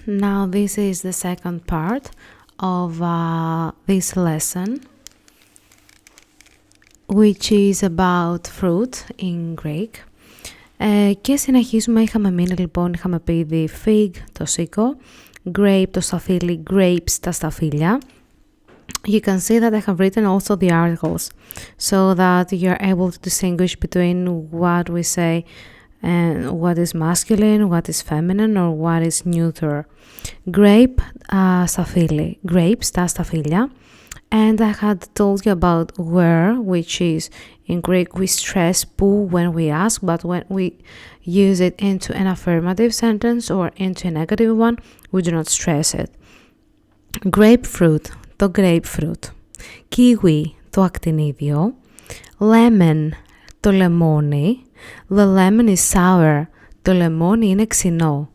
Now this is the second part of this lesson, which is about fruit in Greek. Και συνεχίζουμε, είχαμε πει ήδη fig, το σίκο, grape, το σταφύλι, grapes, τα σταφύλια. You can see that I have written also the articles so that you're able to distinguish between what we say and what is masculine, what is feminine, or what is neuter. Grape, σταφύλι, grapes, τα σταφύλια. And I had told you about where, which is in Greek we stress που when we ask, but when we use it into an affirmative sentence or into a negative one, we do not stress it. Grapefruit, το grapefruit. Kiwi, το ακτινίδιο. Lemon, το λεμόνι. The lemon is sour. Το λεμόνι είναι ξινό.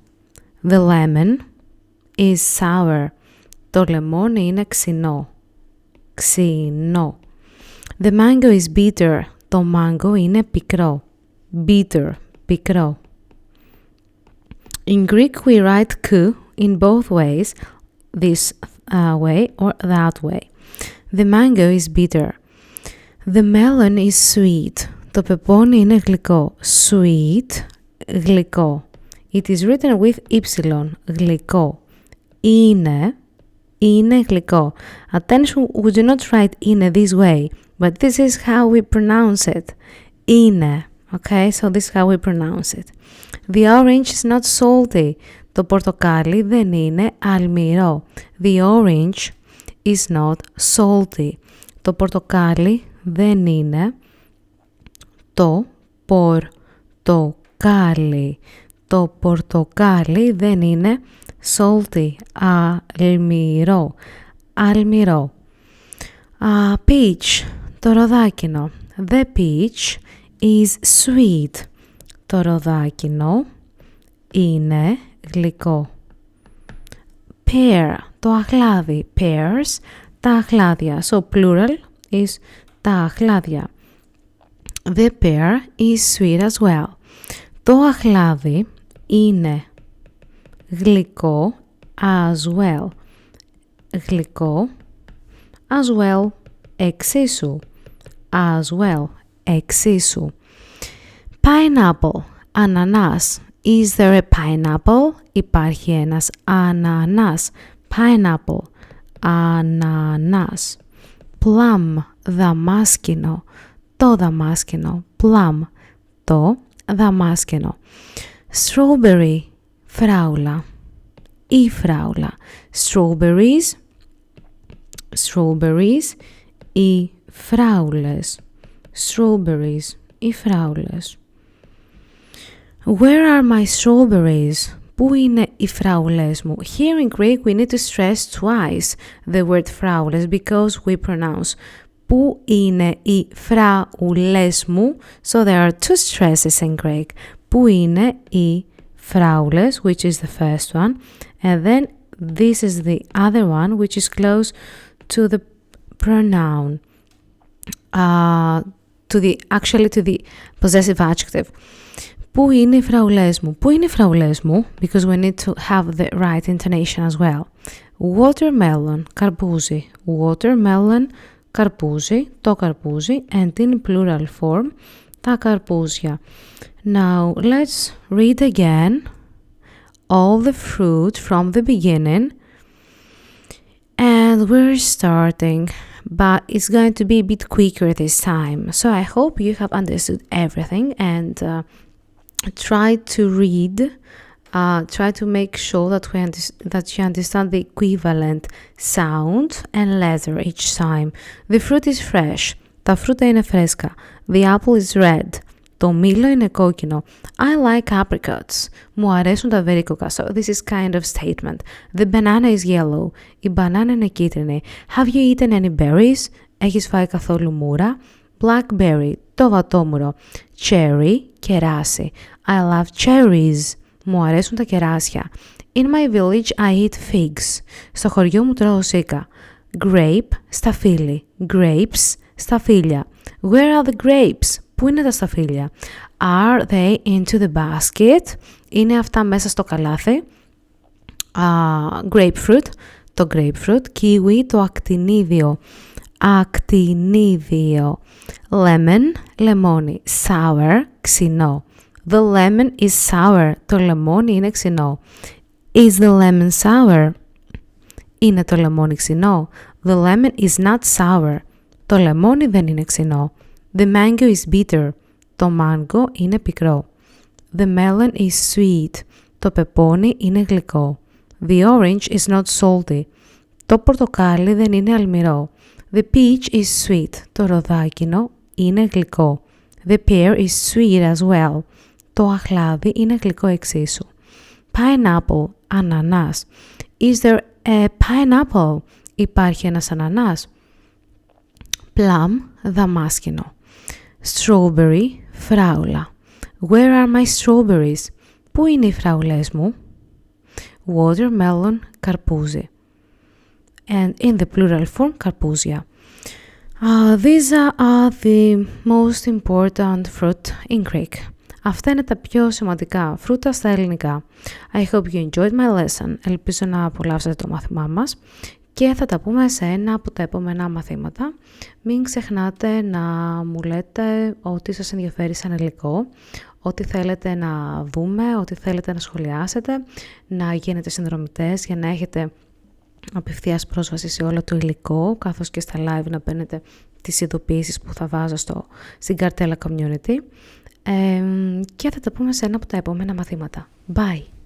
The lemon is sour. Το λεμόνι είναι ξινό. Ξινό. The mango is bitter. Το μάγκο είναι πικρό. Bitter, πικρό. In Greek we write ku in both ways, this way or that way. The mango is bitter. The melon is sweet. Το πεπόνι είναι γλυκό. Sweet, γλυκό. It is written with y, γλυκό. Είναι γλυκό. Attention, we do not write είναι this way, but this is how we pronounce it. Είναι. Okay, so this is how we pronounce it. The orange is not salty. Το πορτοκάλι δεν είναι αλμυρό. The orange is not salty. Το πορτοκάλι δεν είναι το πορτοκάλι. Το πορτοκάλι δεν είναι salty, αλμυρό. Αλμυρό. Peach, το ροδάκινο. The peach is sweet. Το ροδάκινο είναι γλυκό. Pear, το αχλάδι. Pears, τα αχλάδια. So plural is τα αχλάδια. The pear is sweet as well. Το αχλάδι είναι γλυκό as well. Γλυκό as well. Εξίσου. As well. Εξίσου. Pineapple, ανανάς. Is there a pineapple? Υπάρχει ένας ανανάς. Pineapple, ανανάς. Plum, δαμάσκηνο. Το δαμάσκηνο. Plum, το δαμάσκηνο. Strawberry, φράουλα. Η φράουλα. Strawberries, strawberries, οι φράουλες. Strawberries, οι φράουλες. Where are my strawberries? Πού είναι οι φράουλες μου? Here in Greek we need to stress twice the word φράουλες because we pronounce πού είναι οι φράουλες μου. So there are two stresses in Greek. Πού είναι οι φράουλες, which is the first one, and then this is the other one which is close to the pronoun, to the possessive adjective. Πού είναι οι φραουλές μου? Πού είναι οι φραουλές μου? Because we need to have the right intonation as well. Watermelon, καρπούζι. Watermelon, καρπούζι, το καρπούζι, and in plural form, τα καρπούζια. Now let's read again all the fruit from the beginning, and we're starting, but it's going to be a bit quicker this time. So I hope you have understood everything and try to read, try to make sure that you understand the equivalent sound and letter each time. The fruit is fresh. Τα φρούτα είναι φρέσκα. The apple is red. Το μήλο είναι κόκκινο. I like apricots. Μου αρέσουν τα βερίκοκα. So this is kind of statement. The banana is yellow. Η μπανάνα είναι κίτρινη. Have you eaten any berries? Έχεις φάει καθόλου μούρα? Blackberry, το βατόμουρο. Cherry, κεράσι. I love cherries. Μου αρέσουν τα κεράσια. In my village I eat figs. Στο χωριό μου τρώω σίκα. Grape, σταφύλι. Grapes, σταφύλια. Where are the grapes? Πού είναι τα σταφύλια? Are they into the basket? Είναι αυτά μέσα στο καλάθι? grapefruit, το grapefruit, kiwi, το ακτινίδιο, lemon, λεμόνι, sour, ξινό. The lemon is sour, το λεμόνι είναι ξινό. Is the lemon sour? Είναι το λεμόνι ξινό. The lemon is not sour, το λεμόνι δεν είναι ξινό. The mango is bitter, το μάγκο είναι πικρό. The melon is sweet, το πεπόνι είναι γλυκό. The orange is not salty, το πορτοκάλι δεν είναι αλμυρό. The peach is sweet, το ροδάκινο είναι γλυκό. The pear is sweet as well, το αχλάδι είναι γλυκό εξίσου. Pineapple, ανανάς. Is there a pineapple? Υπάρχει ένας ανανάς. Plum, δαμάσκηνο. Strawberry, φράουλα. Where are my strawberries? Πού είναι οι φράουλές μου? Watermelon, καρπούζι. And in the plural form, καρπούζια. These are the most important fruit in Greek. Αυτά είναι τα πιο σημαντικά φρούτα στα ελληνικά. I hope you enjoyed my lesson. Ελπίζω να απολαύσατε το μάθημά μας και θα τα πούμε σε ένα από τα επόμενα μαθήματα. Μην ξεχνάτε να μου λέτε ό,τι σας ενδιαφέρει σαν υλικό, ό,τι θέλετε να δούμε, ό,τι θέλετε να σχολιάσετε, να γίνετε συνδρομητές για να έχετε απευθείας πρόσβαση σε όλο το υλικό, καθώς και στα live να παίρνετε τις ειδοποιήσεις που θα βάζω στην καρτέλα community. Και θα τα πούμε σε ένα από τα επόμενα μαθήματα. Bye!